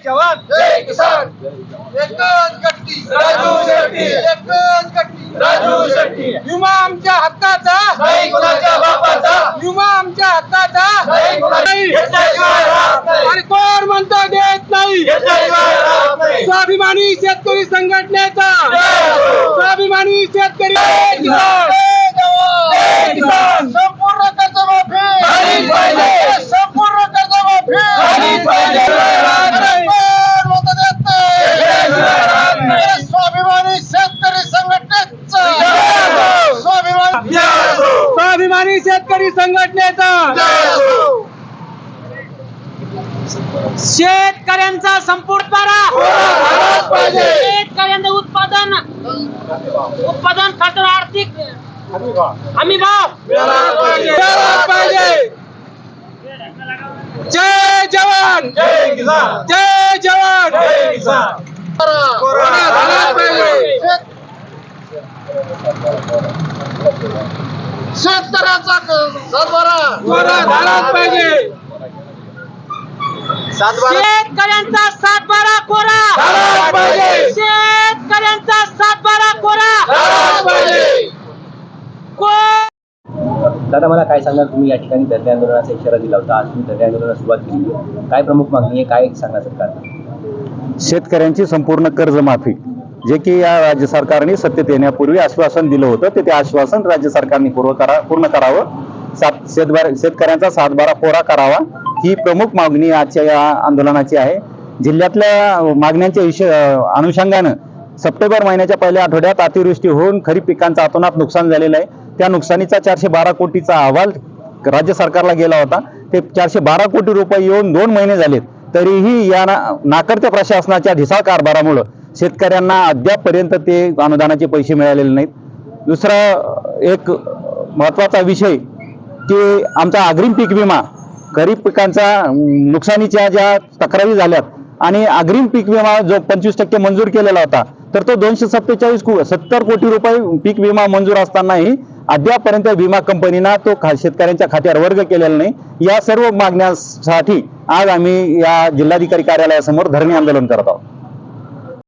जवान जय किसान एकच गट्टी राजू शेट्टी एकच गट्टी राजू शेट्टी विमा आमच्या हक्काचा नाही कुणाच्या बापाचा विमा आमच्या हक्काचा नाही कुणाच्या घेतल्याशिवाय राहत नाही आणि कोण म्हणतो देत नाही घेतल्याशिवाय राहत नाही स्वाभिमानी शेतकरी संघटनेचा जय हो. स्वाभिमानी शेतकरी किसान. जय किसान. संपूर्ण कर्जमाफी झालीच पाहिजे. संपूर्ण कर्जमाफी झालीच पाहिजे. कोण म्हणतो देत घेतल्याशिवाय राहत नाही नाही. स्वाभिमानी शेतकरी संघटनेचा जय हो. स्वाभिमानी जय हो. स्वाभिमानी शेतकरी संघटनेचा जय हो. शेतकऱ्यांचा संपूर्ण पारा झालाच पाहिजे. शेतकऱ्यांचं उत्पादन खातर आर्थिक हमी भाव मिळाला पाहिजे. मिळाला पाहिजे. जय जवान जय किसान जय जवान जय किसान कोरोना झालाच पाहिजे. शेतकऱ्याचा सातबारा कोरोना झालाच पाहिजे. शेतकऱ्यांचा 7/12 कोरा झालाच पाहिजे. शेतकऱ्यांचा 7/12 कोरा झालाच पाहिजे. दादा मला काय सांगणार, तुम्ही या ठिकाणी धरणे आंदोलनाचा इशारा दिला होता, आज तुम्ही धरणे आंदोलनाला सुरुवात केली आहे. काय प्रमुख मागणी आहे, काय सांगणार सरकारला? शेतकऱ्यांची संपूर्ण कर्जमाफी जे की या राज्य सरकारने सत्तेत येण्यापूर्वी आश्वासन दिलं होतं ते आश्वासन राज्य सरकारने पूर्ण करावं. शेतकऱ्यांचा 7/12 कोरा करावा ही प्रमुख मागणी आजच्या या आंदोलनाची आहे. जिल्ह्यातल्या मागण्यांच्या अनुषंगानं सप्टेंबर महिन्याच्या पहिल्या आठवड्यात अतिवृष्टी होऊन खरीप पिकांचं अतोनात नुकसान झालेलं आहे. त्या नुकसानीचा 412 कोटीचा अहवाल राज्य सरकारला गेला होता. ते 412 कोटी रुपये येऊन 2 महिने झालेत, तरीही या नाकर्त्या प्रशासनाच्या ढिसाळ कारभारामुळं शेतकऱ्यांना अद्यापपर्यंत ते अनुदानाचे पैसे मिळालेले नाहीत. दुसरा एक महत्त्वाचा विषय की आमचा अग्रिम पीक विमा, खरीप पिकांचा नुकसानीच्या ज्या तक्रारी झाल्यात आणि अग्रिम पीक विमा जो 25% मंजूर केलेला होता, तर तो 270 कोटी रुपये पीक विमा मंजूर असतानाही अद्यापर्यंत विमा कंपनीना तो शेतकऱ्यांच्या खात्यावर वर्ग केलेला नाही. या सर्व मागण्यासाठी आज आम्ही या जिल्हाधिकारी कार्यालयासमोर धरणे आंदोलन करत आहोत.